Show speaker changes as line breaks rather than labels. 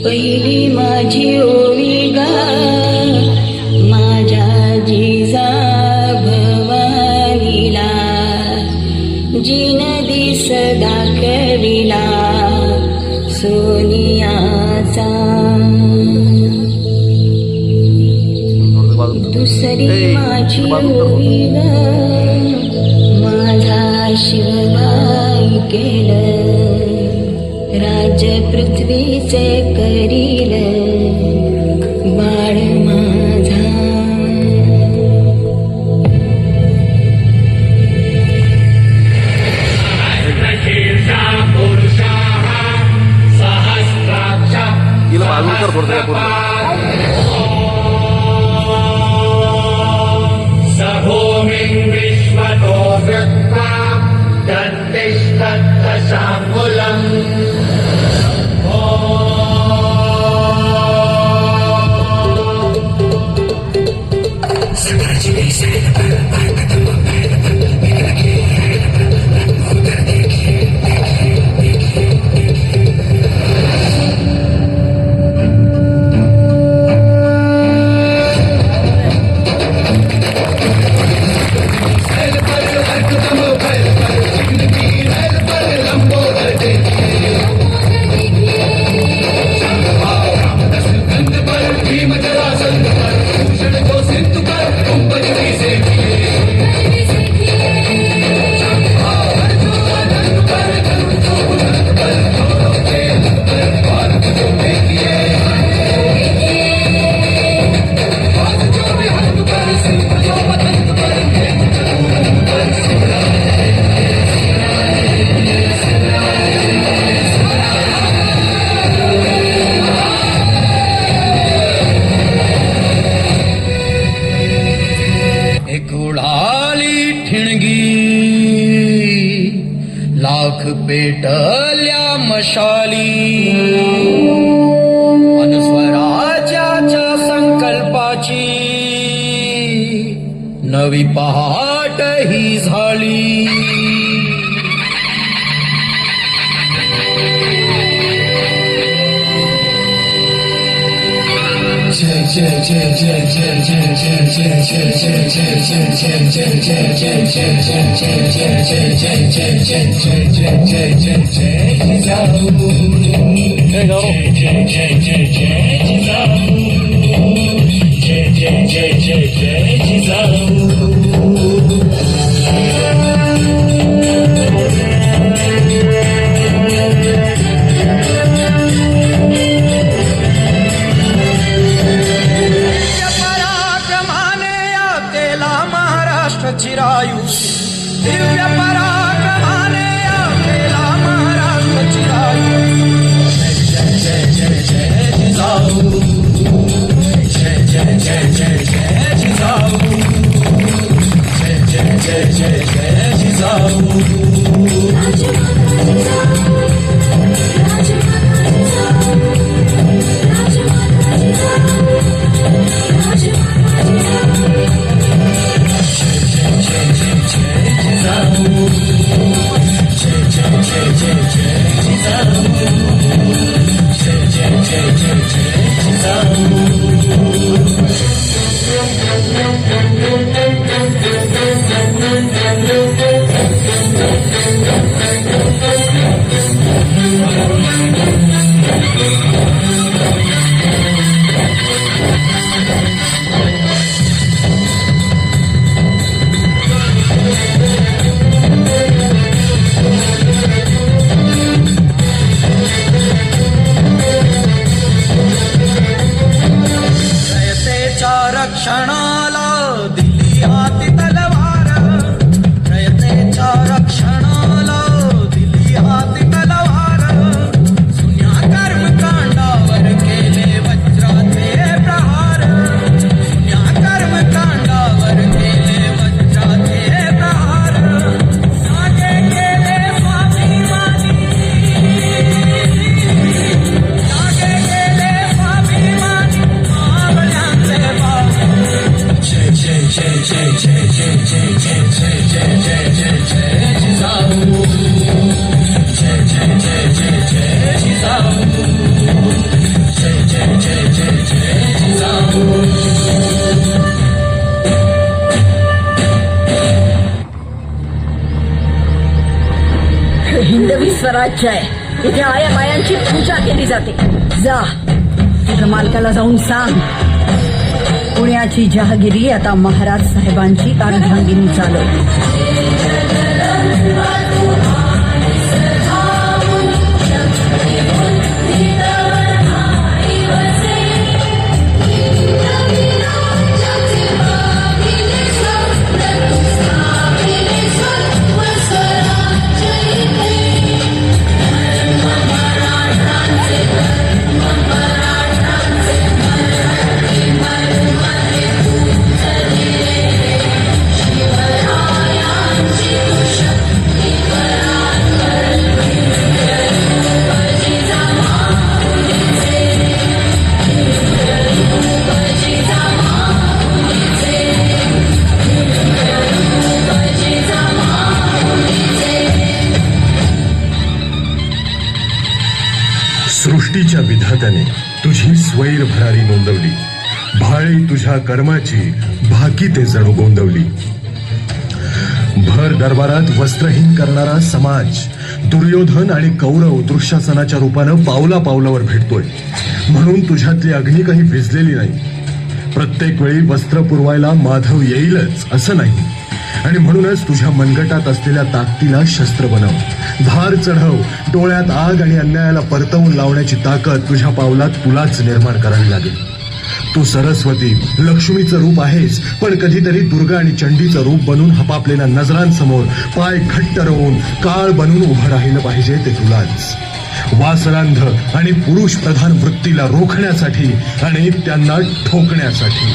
पहिली माझी ओवी गा माझ्या जिजा भवानीला, जिन दिस दाखविला सोनियाचा. दुसरी माझी ओवी गा माझा शिवबाई केलं, राज्य पृथ्वीचे करील बाळ माझा.
सभूमिं विश्वतो वृत्वा दत्तिष्ठत्तशाङ्कुलम्.
लाख पेटल्या मशाली, अनुस्वराज्याच्या संकल्पाची नवी पहाट ही झाली. जय जय जय जय जय जय जय जय जय जय जय जय जय जय जय जय जय चिरायू दिव्य पराक्रमाने आपला महाराष्ट्र चिरायू. जय जय जय जय जिजाऊ, जय जय जय जय जय जिजाऊ, जय जय जय जय जय जिजाऊ. रक्षणाला दिली हाती तलवार, रयतेच्या रक्षणाला दिली हाती तलवार. जुन्या कर्मकांडावर
राज्य आहे. इथे आया मायांची पूजा केली जाते. जा तुझ्या मालकाला जाऊन सांग, पुण्याची जहागिरी आता महाराज साहेबांची अर्धांगिनी चालव.
सृष्टीच्या विधात्याने तुझी स्वैर भरारी नोंदवली. भाळी तुझ्या कर्माची भाकी ते जणू गोंदवली. भर दरबारात वस्त्रहीन करणारा समाज दुर्योधन आणि कौरव दुःशासनाच्या रूपानं पावला पावलावर भेटतोय. म्हणून तुझ्यातली अग्नी काही भिजलेली नाही. प्रत्येक वेळी वस्त्र पुरवायला माधव येईलच असं नाही. आणि म्हणूनच तुझ्या मनगटात असलेल्या ताकदीला शस्त्र बनव. धार चढव. डोळ्यात आग आणि अन्यायाला परतवून लावण्याची ताकद तुझ्या पावलात तुलाच निर्माण करावी लागेल. तू सरस्वती लक्ष्मीचं रूप आहेस, पण कधीतरी दुर्गा आणि चंडीचं रूप बनून हपापलेल्या नजरांसमोर पाय घट्ट रोवून काळ बनून उभं राहिलं पाहिजे ते तुलाच. वासनांध आणि पुरुष प्रधान वृत्तीला रोखण्यासाठी आणि त्यांना ठोकण्यासाठी.